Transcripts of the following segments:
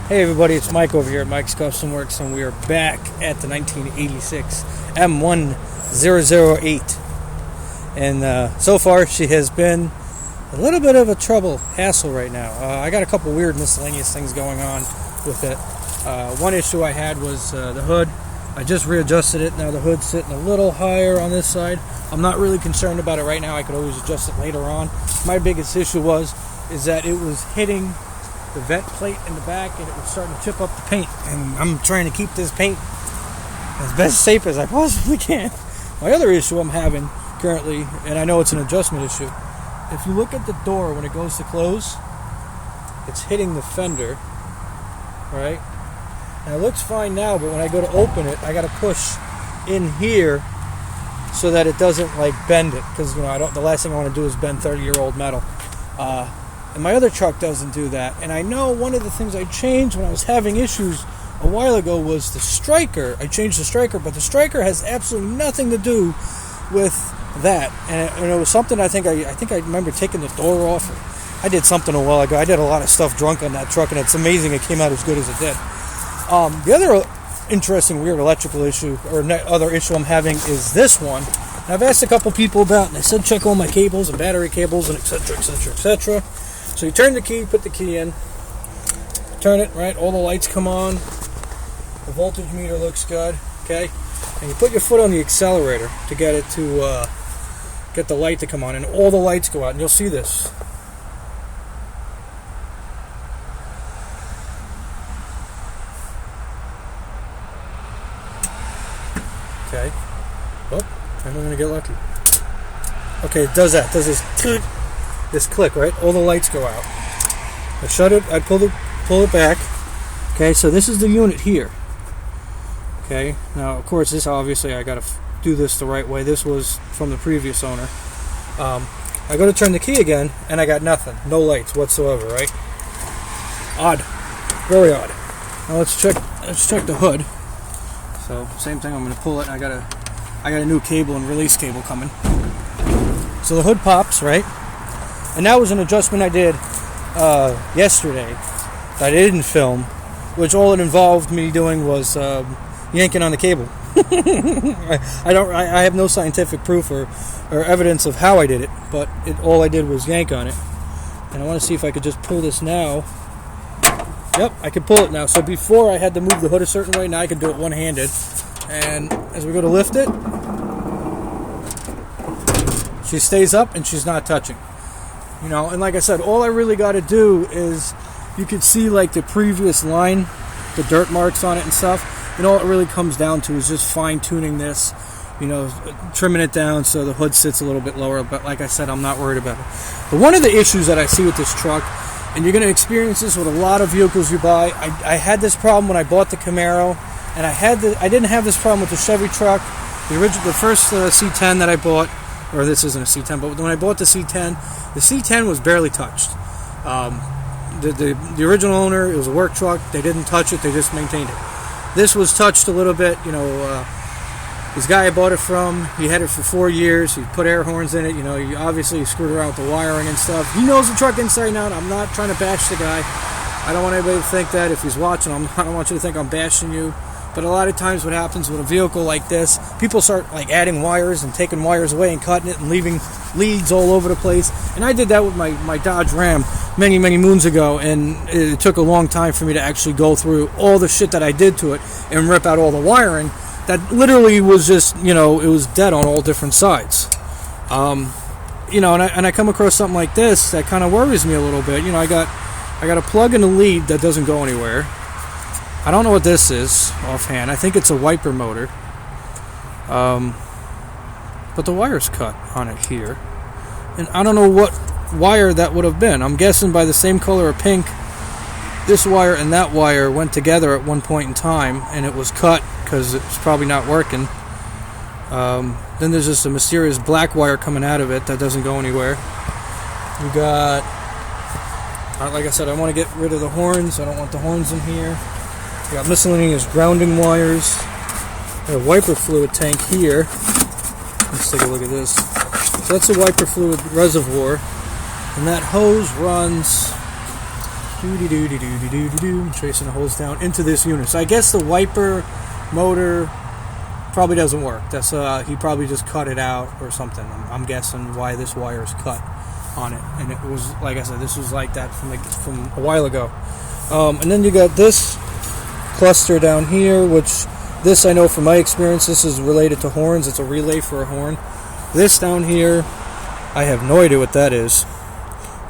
Hey everybody, it's Mike over here at Mike's Custom Works, and we are back at the 1986 M1008. And so far she has been a little bit of a hassle right now. I got a couple weird miscellaneous things going on with it. One issue I had was the hood. I just readjusted it. Now the hood's sitting a little higher on this side. I'm not really concerned about it right now. I could always adjust it later on. My biggest issue is that it was hitting the vent plate in the back, and it was starting to chip up the paint, and I'm trying to keep this paint as best safe as I possibly can. My other issue I'm having currently, and I know it's an adjustment issue, if you look at the door when it goes to close, it's hitting the fender, right? And it looks fine now, but when I go to open it, I got to push in here so that it doesn't like bend it, because the last thing I want to do is bend 30-year-old metal. And my other truck doesn't do that. And I know one of the things I changed when I was having issues a while ago was the striker. I changed the striker, but the striker has absolutely nothing to do with that. And it was something I think I remember taking the door off. I did something a while ago. I did a lot of stuff drunk on that truck, and it's amazing it came out as good as it did. The other interesting, weird electrical issue, or other issue I'm having is this one. And I've asked a couple people about it, and they said check all my cables and battery cables and etc., etc., etc. So you turn the key, put the key in, turn it, right, all the lights come on, the voltage meter looks good, okay, and you put your foot on the accelerator to get it to, get the light to come on, and all the lights go out, and you'll see this. Okay, oh, I'm going to get lucky. Okay, it does that, does this click, right? All the lights go out. I shut it, I pull it back. Okay, so this is the unit here. Okay, now of course this obviously I gotta do this the right way. This was from the previous owner. I go to turn the key again, and I got nothing. No lights whatsoever, right? Odd. Very odd. Now let's check the hood. So same thing, I'm gonna pull it, and I got a new cable and release cable coming. So the hood pops, right? And that was an adjustment I did yesterday that I didn't film, which all it involved me doing was yanking on the cable. I have no scientific proof or evidence of how I did it, but all I did was yank on it. And I want to see if I could just pull this now. Yep, I can pull it now. So before I had to move the hood a certain way, now I can do it one-handed. And as we go to lift it, she stays up and she's not touching. And like I said, all I really got to do is, you can see like the previous line, the dirt marks on it and stuff, and all it really comes down to is just fine-tuning this, trimming it down so the hood sits a little bit lower, but like I said, I'm not worried about it. But one of the issues that I see with this truck, and you're going to experience this with a lot of vehicles you buy, I had this problem when I bought the Camaro, and I didn't have this problem with the Chevy truck, the first C10 that I bought, or this isn't a C10, but when I bought the C10 was barely touched. The original owner, it was a work truck. They didn't touch it. They just maintained it. This was touched a little bit. This guy I bought it from, he had it for 4 years. He put air horns in it. He obviously screwed around with the wiring and stuff. He knows the truck inside out. I'm not trying to bash the guy. I don't want anybody to think that. If he's watching, I don't want you to think I'm bashing you. But a lot of times what happens with a vehicle like this, people start like adding wires and taking wires away and cutting it and leaving leads all over the place. And I did that with my Dodge Ram many, many moons ago, and it took a long time for me to actually go through all the shit that I did to it and rip out all the wiring that literally was just, it was dead on all different sides. And I come across something like this that kind of worries me a little bit. I got a plug in the lead that doesn't go anywhere. I don't know what this is offhand. I think it's a wiper motor. But the wire's cut on it here. And I don't know what wire that would have been. I'm guessing by the same color of pink, this wire and that wire went together at one point in time, and it was cut because it's probably not working. Then there's just a mysterious black wire coming out of it that doesn't go anywhere. We got, like I said, I want to get rid of the horns. I don't want the horns in here. We got miscellaneous grounding wires. Got a wiper fluid tank here. Let's take a look at this. So that's a wiper fluid reservoir, and that hose runs Tracing the holes down into this unit. So I guess the wiper motor probably doesn't work. That's he probably just cut it out or something. I'm guessing why this wire is cut on it. And it was, like I said, this was like that from a while ago. And then you got this cluster down here, which this I know from my experience, this is related to horns. It's a relay for a horn. This down here, I have no idea what that is.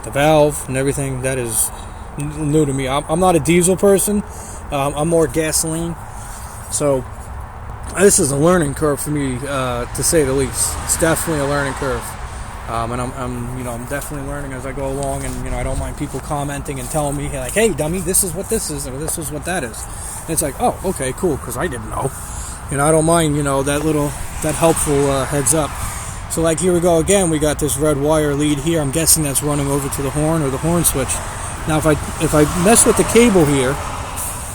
The valve and everything, that is new to me. I'm not a diesel person. I'm more gasoline. So this is a learning curve for me, to say the least. It's definitely a learning curve. And I'm definitely learning as I go along, and I don't mind people commenting and telling me like, hey dummy, this is what this is, or this is what that is. And it's like, oh, okay, cool, because I didn't know. I don't mind, that helpful heads up. So like here we go again, we got this red wire lead here. I'm guessing that's running over to the horn or the horn switch. Now if I mess with the cable here,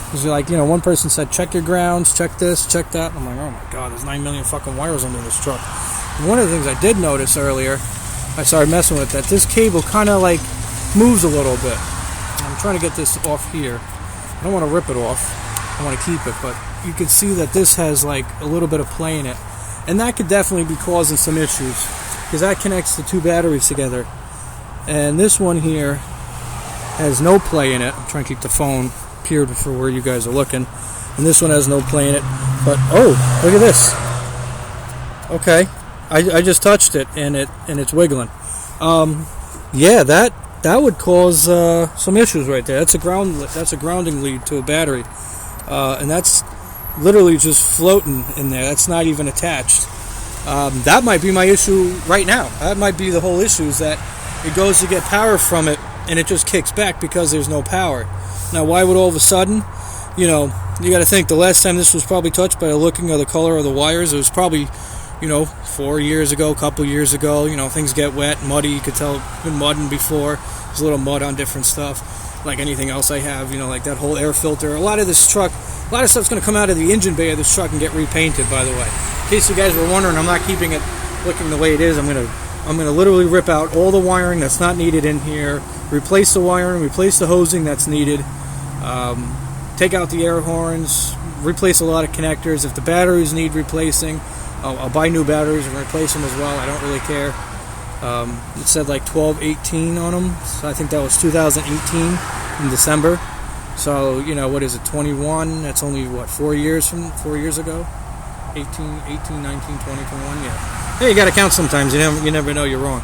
because one person said check your grounds, check this, check that. I'm like, oh my god, there's 9 million fucking wires under this truck. And one of the things I did notice earlier, I started messing with that, this cable kind of like moves a little bit. I'm trying to get this off here. I don't want to rip it off. I want to keep it, but you can see that this has like a little bit of play in it. And that could definitely be causing some issues, because that connects the two batteries together. And this one here has no play in it. I'm trying to keep the phone peered for where you guys are looking. And this one has no play in it. But, oh, look at this. Okay. I just touched it, and it's wiggling. Yeah, that would cause some issues right there. That's a grounding lead to a battery, and that's literally just floating in there. That's not even attached. That might be my issue right now. That might be the whole issue, is that it goes to get power from it, and it just kicks back because there's no power. Now, why would all of a sudden? You got to think the last time this was probably touched by the looking of the color of the wires, it was probably 4 years ago, a couple years ago. Things get wet, muddy. You could tell it's been mudding before. There's a little mud on different stuff, like anything else I have. Like that whole air filter. A lot of stuff's going to come out of the engine bay of this truck and get repainted. By the way, in case you guys were wondering, I'm not keeping it looking the way it is. I'm gonna literally rip out all the wiring that's not needed in here, replace the wiring, replace the hosing that's needed, take out the air horns, replace a lot of connectors. If the batteries need replacing, I'll buy new batteries and replace them as well. I don't really care. It said like 1218 on them, so I think that was 2018 in December. So what is it, 21? That's only 4 years ago. 18, 19, 20, 21. Yeah. Hey, you got to count sometimes. You never know you're wrong.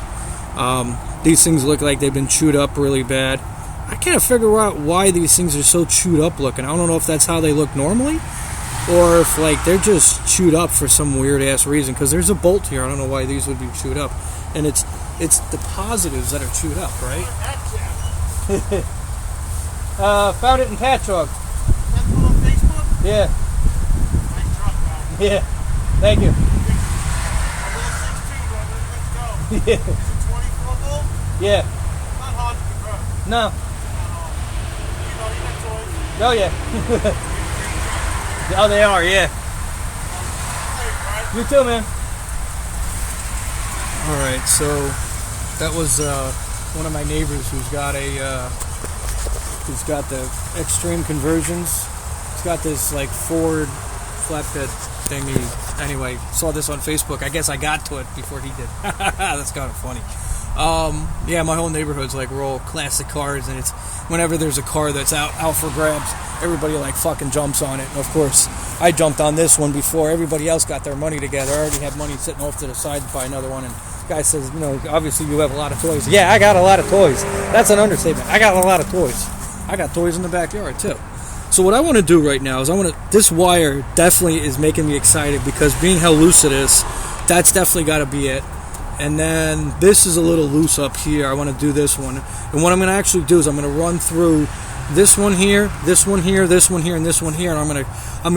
These things look like they've been chewed up really bad. I can't figure out why these things are so chewed up looking. I don't know if that's how they look normally, or if they're just chewed up for some weird ass reason, because there's a bolt here. I don't know why these would be chewed up, and it's the positives that are chewed up, right? Found it in Patchogue. That's on Facebook? Yeah. Nice truck, man. Yeah. Thank you. A little 16, let's go. Yeah. Is it 24 volt? Yeah. Not hard to convert. No. You got toys? Oh yeah. Oh, they are, yeah. You too, man. Alright, so that was one of my neighbors who's got the extreme conversions. He's got this Ford flatbed thingy. Anyway, saw this on Facebook. I guess I got to it before he did. That's kind of funny. Yeah, my whole neighborhood's we're all classic cars, and it's whenever there's a car that's out for grabs, everybody fucking jumps on it. And of course, I jumped on this one before everybody else got their money together. I already had money sitting off to the side to buy another one, and the guy says, obviously you have a lot of toys. Yeah, I got a lot of toys. That's an understatement. I got a lot of toys. I got toys in the backyard too. So what I want to do right now is this wire definitely is making me excited, because being how loose it is, that's definitely got to be it. And then this is a little loose up here. I want to do this one. And what I'm going to actually do is I'm going to run through this one here, this one here, this one here, and this one here. And I'm going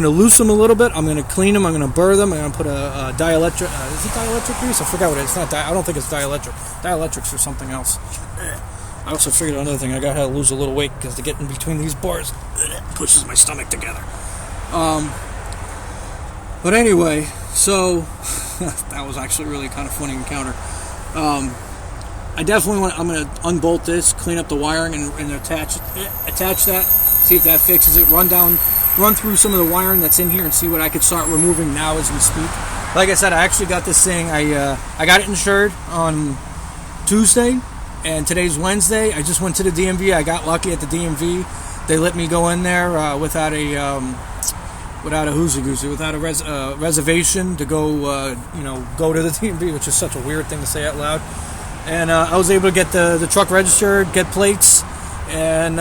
to loose them a little bit. I'm going to clean them. I'm going to burr them. I'm going to put a dielectric. Is it dielectric grease? I forgot what it is. It's not. I don't think it's dielectric. Dielectrics or something else. I also figured out another thing. I got to lose a little weight, because to get in between these bars pushes my stomach together. But anyway, so that was actually really kind of funny encounter. I definitely want. I'm going to unbolt this, clean up the wiring, and attach that. See if that fixes it. Run through some of the wiring that's in here and see what I could start removing now as we speak. Like I said, I actually got this thing. I got it insured on Tuesday, and today's Wednesday. I just went to the DMV. I got lucky at the DMV. They let me go in there without a reservation to go to the DMV, which is such a weird thing to say out loud. And I was able to get the truck registered, get plates, and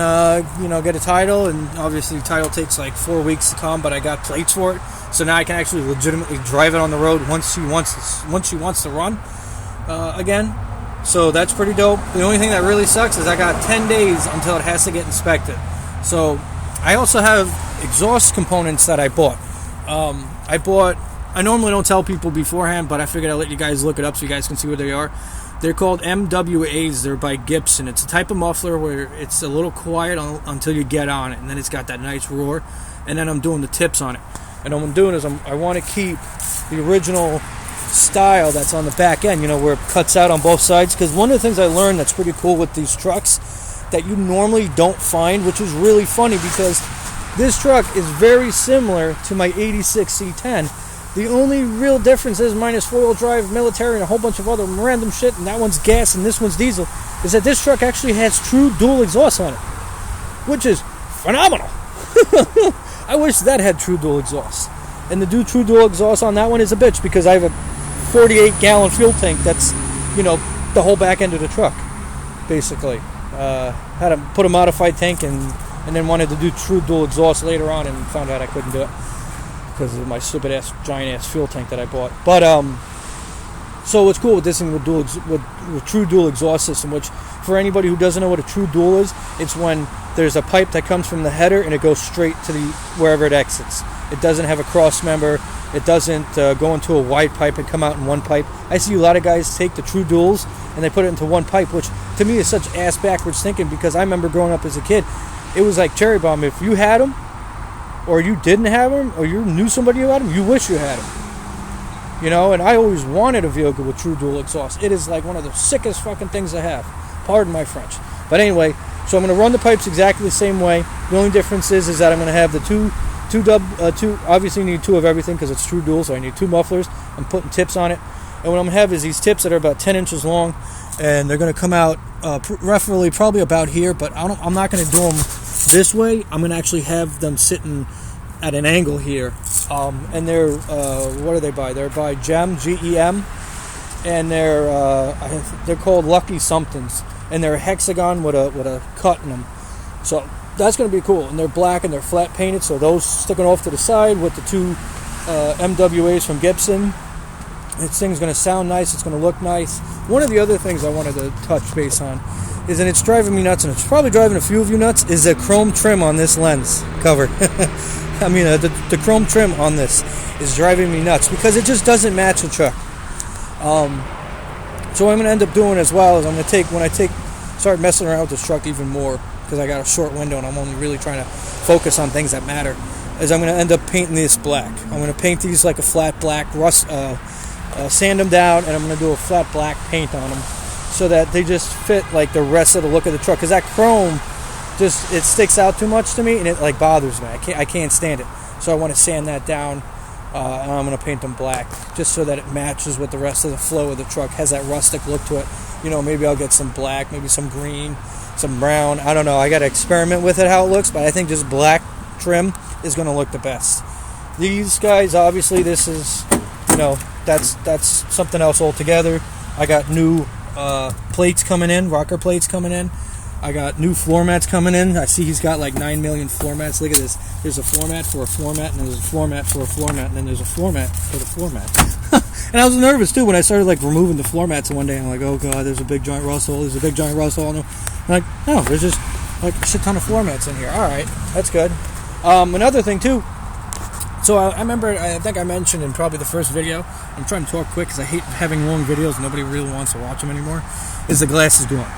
get a title. And obviously, the title takes like 4 weeks to come, but I got plates for it, so now I can actually legitimately drive it on the road once she wants to run again. So that's pretty dope. The only thing that really sucks is I got 10 days until it has to get inspected. So I also have exhaust components that I bought. I normally don't tell people beforehand, but I figured I'd let you guys look it up so you guys can see what they are. They're called M1008s. They're by Gibson. It's a type of muffler where it's a little quiet until you get on it, and then it's got that nice roar. And then I'm doing the tips on it. And what I'm doing is I want to keep the original style that's on the back end, where it cuts out on both sides. Because one of the things I learned that's pretty cool with these trucks that you normally don't find, which is really funny because this truck is very similar to my 86 C10. The only real difference is minus 4-wheel drive, military, and a whole bunch of other random shit, and that one's gas and this one's diesel, is that this truck actually has true dual exhaust on it, which is phenomenal. I wish that had true dual exhaust. And the true dual exhaust on that one is a bitch because I have a 48-gallon fuel tank that's, the whole back end of the truck, basically. Had to put a modified tank and then wanted to do true dual exhaust later on and found out I couldn't do it because of my stupid ass giant ass fuel tank that I bought. But so what's cool with this thing with true dual exhaust system, which for anybody who doesn't know what a true dual is, it's when there's a pipe that comes from the header and it goes straight to wherever it exits. It doesn't have a cross member. It doesn't go into a wide pipe and come out in one pipe. I see a lot of guys take the true duals and they put it into one pipe, which to me is such ass backwards thinking because I remember growing up as a kid, it was like cherry bomb. If you had them, or you didn't have them, or you knew somebody who had them, you wish you had them. And I always wanted a vehicle with true dual exhaust. It is like one of the sickest fucking things I have. Pardon my French. But anyway, so I'm going to run the pipes exactly the same way. The only difference is that I'm going to have the two. Obviously, you need two of everything because it's true dual, so I need two mufflers. I'm putting tips on it. And what I'm going to have is these tips that are about 10 inches long, and they're going to come out roughly probably about here, but I'm not going to do them this way. I'm going to actually have them sitting at an angle here. And they're, what are they by? They're by GEM, G-E-M, and they're called Lucky Somethings, and they're a hexagon with a cut in them. So that's going to be cool, and they're black and they're flat painted, so those sticking off to the side with the two MWAs from Gibson. This thing's going to sound nice, it's going to look nice. One of the other things I wanted to touch base on is, and it's driving me nuts, and it's probably driving a few of you nuts, is the chrome trim on this lens cover. I mean, the chrome trim on this is driving me nuts because it just doesn't match the truck. So what I'm going to end up doing as well is I'm going to start messing around with this truck even more, because I got a short window and I'm only really trying to focus on things that matter, is I'm going to end up painting this black. I'm going to paint these like a flat black, sand them down, and I'm going to do a flat black paint on them so that they just fit like the rest of the look of the truck, because that chrome it sticks out too much to me and it like bothers me. I can't stand it. So I want to sand that down, and I'm going to paint them black just so that it matches with the rest of the flow of the truck, has that rustic look to it. Maybe I'll get some black, maybe some green, some brown. I don't know. I got to experiment with it, how it looks, but I think just black trim is going to look the best. These guys, obviously, this is, that's something else altogether. I got new plates coming in, rocker plates coming in. I got new floor mats coming in. I see he's got like 9 million floor mats. Look at this. There's a floor mat for a floor mat, and there's a floor mat for a floor mat, and then there's a floor mat for the floor mat. And I was nervous too when I started like removing the floor mats, and one day I'm like, oh god, there's a big giant rust hole. There's a big giant rust hole. And I'm like, no, there's just like a shit ton of floor mats in here. All right, that's good. Another thing too. So I remember, I think I mentioned in probably the first video, I'm trying to talk quick because I hate having long videos. Nobody really wants to watch them anymore. Is the glasses gone?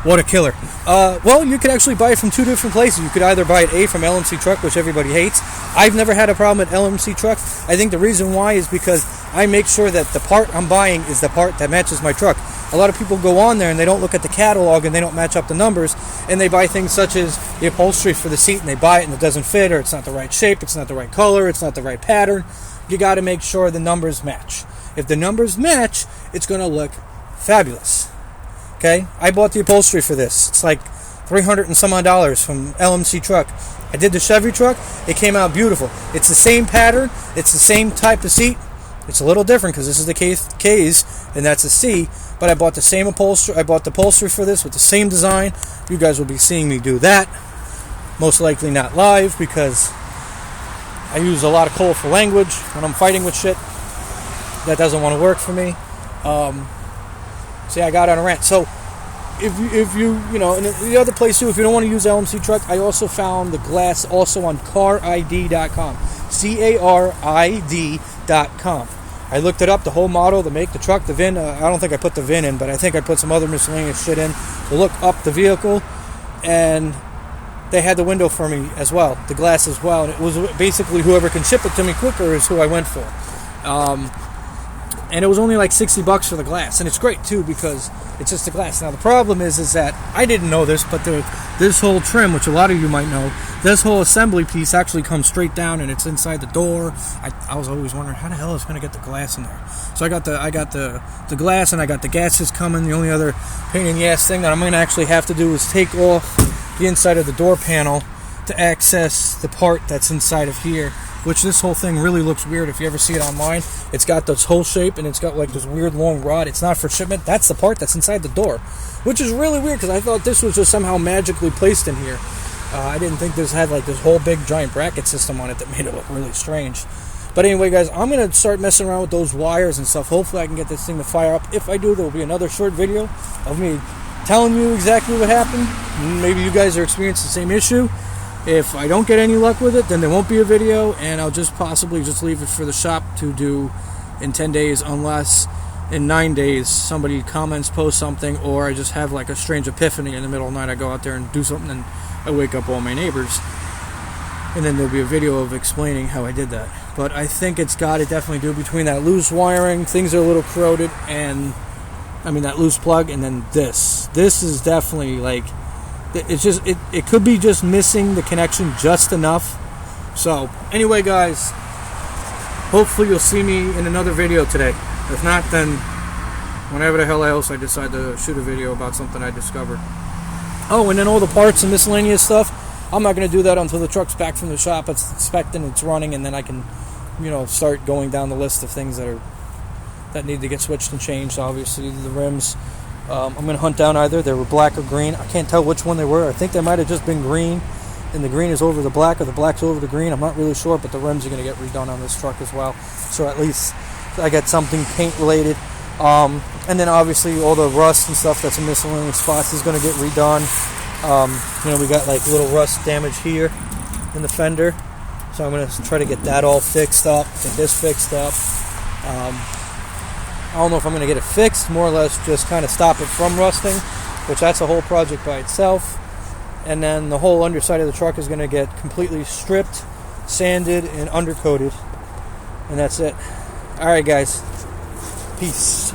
What a killer. Well, you could actually buy it from two different places. You could either buy it from LMC Truck, which everybody hates. I've never had a problem at LMC Truck. I think the reason why is because I make sure that the part I'm buying is the part that matches my truck. a lot of people go on there and they don't look at the catalog and they don't match up the numbers, and they buy things such as the upholstery for the seat, and they buy it and it doesn't fit, or it's not the right shape, it's not the right color, it's not the right pattern. You got to make sure the numbers match. If the numbers match, it's going to look fabulous. Okay, I bought the upholstery for this. It's like $300 and some odd from LMC Truck. I did the Chevy truck. It came out beautiful. It's the same pattern. It's the same type of seat. It's a little different because this is the K's and that's a C. But I bought the same upholstery. I bought the upholstery for this with the same design. You guys will be seeing me do that. Most likely not live because I use a lot of colorful language when I'm fighting with shit. That doesn't want to work for me. See, I got on a rant. So if you know, and the other place too, if you don't want to use LMC Truck, I also found the glass also on carid.com. carid.com. I looked it up, the whole model, the make, the truck, the VIN. I don't think I put the VIN in, but I think I put some other miscellaneous shit in to look up the vehicle, and they had the window for me as well, the glass as well, and it was basically whoever can ship it to me quicker is who I went for. And it was only like $60 for the glass, and it's great too because it's just the glass. Now the problem is that I didn't know this, but this whole trim, which a lot of you might know, this whole assembly piece actually comes straight down and it's inside the door. I was always wondering how the hell is going to get the glass in there. So I got the glass, and I got the gaskets coming. The only other pain in the ass thing that I'm going to actually have to do is take off the inside of the door panel to access the part that's inside of here, which this whole thing really looks weird if you ever see it online. It's got this whole shape and it's got like this weird long rod. It's not for shipment. That's the part that's inside the door, which is really weird because I thought this was just somehow magically placed in here. I didn't think this had like this whole big giant bracket system on it that made it look really strange. But anyway, guys, I'm going to start messing around with those wires and stuff. Hopefully I can get this thing to fire up. If I do, there will be another short video of me telling you exactly what happened. Maybe you guys are experiencing the same issue. If I don't get any luck with it, then there won't be a video, and I'll just possibly just leave it for the shop to do in 10 days, unless in 9 days somebody comments, posts something, or I just have like a strange epiphany in the middle of the night. I go out there and do something, and I wake up all my neighbors, and then there'll be a video of explaining how I did that. But I think it's got to definitely do between that loose wiring, things are a little corroded, and I mean that loose plug, and then this is definitely like, it's just it could be just missing the connection just enough. So anyway, guys, hopefully you'll see me in another video today. If not, then whenever the hell else I decide to shoot a video about something I discovered. Oh, and then all the parts and miscellaneous stuff, I'm not going to do that until the truck's back from the shop, it's inspected, it's running, and then I can, you know, start going down the list of things that need to get switched and changed. Obviously the rims, I'm going to hunt down either they were black or green. I can't tell which one they were. I think they might have just been green, and the green is over the black, or the black's over the green. I'm not really sure, but the rims are going to get redone on this truck as well. So at least I get something paint related. And then obviously all the rust and stuff that's in miscellaneous spots is going to get redone. You know, we got like little rust damage here in the fender, so I'm going to try to get that all fixed up, get this fixed up. I don't know if I'm going to get it fixed, more or less just kind of stop it from rusting, which that's a whole project by itself. And then the whole underside of the truck is going to get completely stripped, sanded, and undercoated. And that's it. Alright, guys. Peace.